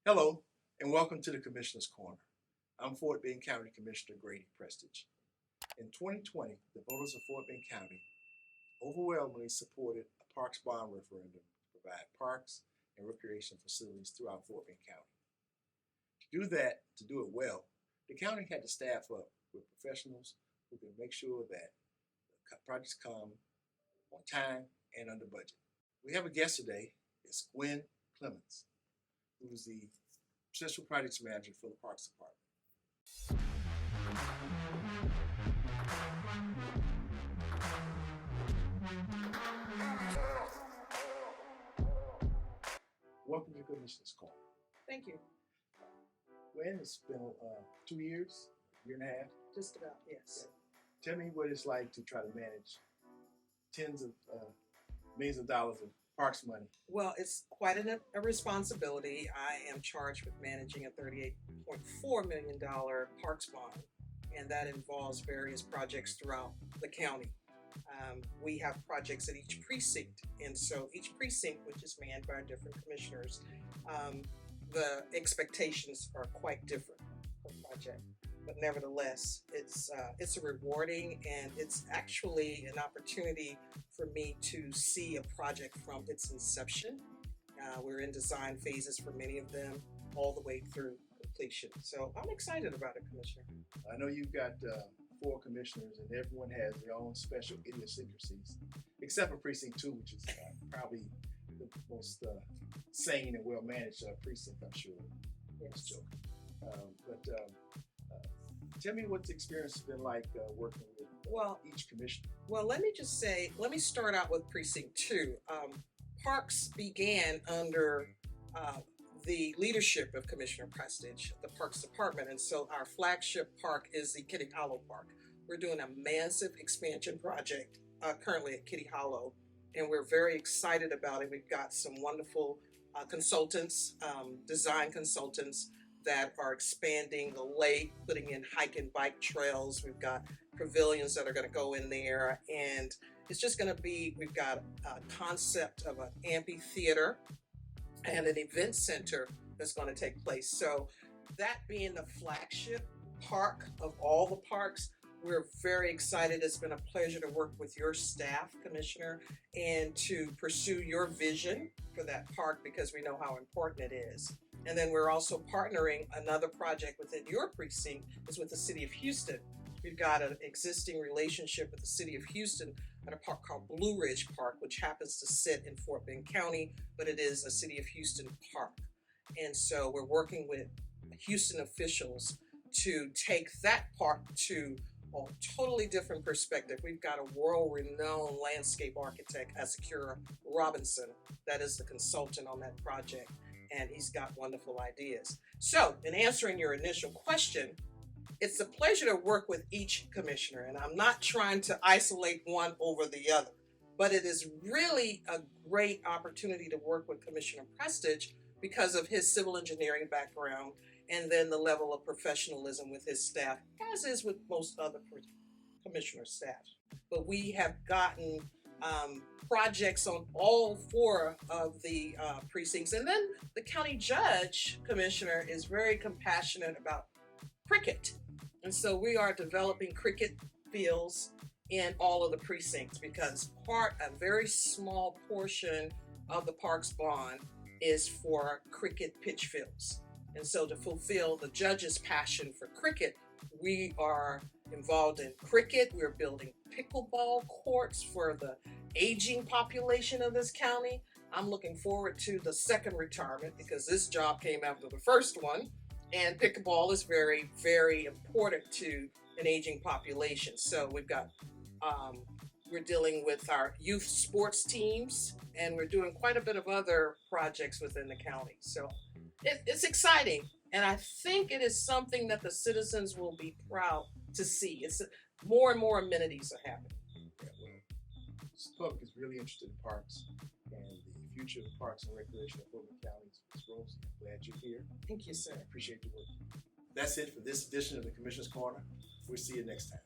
Hello, and welcome to the Commissioner's Corner. I'm Fort Bend County Commissioner Grady Prestage. In 2020, the voters of Fort Bend County overwhelmingly supported a parks bond referendum to provide parks and recreation facilities throughout Fort Bend County. To do it well, the county had to staff up with professionals who can make sure that the projects come on time and under budget. We have a guest today. It's Climmons, who's the Special Projects Manager for the Parks Department. Welcome to Commissioner's Corner. Thank you. Gwen, it's been 2 years, year and a half. Just about, yes. Tell me what it's like to try to manage tens of millions of dollars of parks money. Well, it's quite a responsibility. I am charged with managing a $38.4 million parks bond, and that involves various projects throughout the county. We have projects at each precinct, and so each precinct, which is manned by different commissioners, the expectations are quite different per project. But nevertheless, it's a rewarding, and it's actually an opportunity for me to see a project from its inception. We're in design phases for many of them, all the way through completion. So I'm excited about it, Commissioner. I know you've got 4 commissioners, and everyone has their own special idiosyncrasies, except for Precinct 2, which is probably the most sane and well-managed precinct, I'm sure. Yes. Joking. Tell me what the experience has been like working with each commissioner. Well, let me start out with Precinct 2. Parks began under the leadership of Commissioner Prestage, the Parks Department, and so our flagship park is the Kitty Hollow Park. We're doing a massive expansion project currently at Kitty Hollow, and we're very excited about it. We've got some wonderful consultants, design consultants, that are expanding the lake, putting in hike and bike trails. We've got pavilions that are going to go in there, and it's just going to be, we've got a concept of an amphitheater and an event center that's going to take place. So that being the flagship park of all the parks, we're very excited. It's been a pleasure to work with your staff, Commissioner, and to pursue your vision for that park, because we know how important it is. And then we're also partnering another project within your precinct is with the City of Houston. We've got an existing relationship with the City of Houston at a park called Blue Ridge Park, which happens to sit in Fort Bend County, but it is a City of Houston park. And so we're working with Houston officials to take that park to a totally different perspective. We've got a world-renowned landscape architect, Asakura Robinson, that is the consultant on that project. And he's got wonderful ideas. So, in answering your initial question, it's a pleasure to work with each commissioner, and I'm not trying to isolate one over the other, but it is really a great opportunity to work with Commissioner Prestage because of his civil engineering background and then the level of professionalism with his staff, as is with most other commissioner staffs. But we have gotten projects on all 4 of the precincts. And then the county judge, Commissioner, is very compassionate about cricket. And so we are developing cricket fields in all of the precincts, because a very small portion of the parks bond is for cricket pitch fields. And so to fulfill the judge's passion for cricket, we are involved in cricket. We're building pickleball courts for the aging population of this county. I'm looking forward to the second retirement because this job came after the first one. And pickleball is very, very important to an aging population. So we've got, we're dealing with our youth sports teams, and we're doing quite a bit of other projects within the county. So it's exciting. And I think it is something that the citizens will be proud to see. It's more and more amenities are happening. The public is really interested in parks and the future of parks and recreation in Fort Bend County. Ms. Rose, I'm glad you're here. Thank you, sir. I appreciate the work. That's it for this edition of the Commissioner's Corner. We'll see you next time.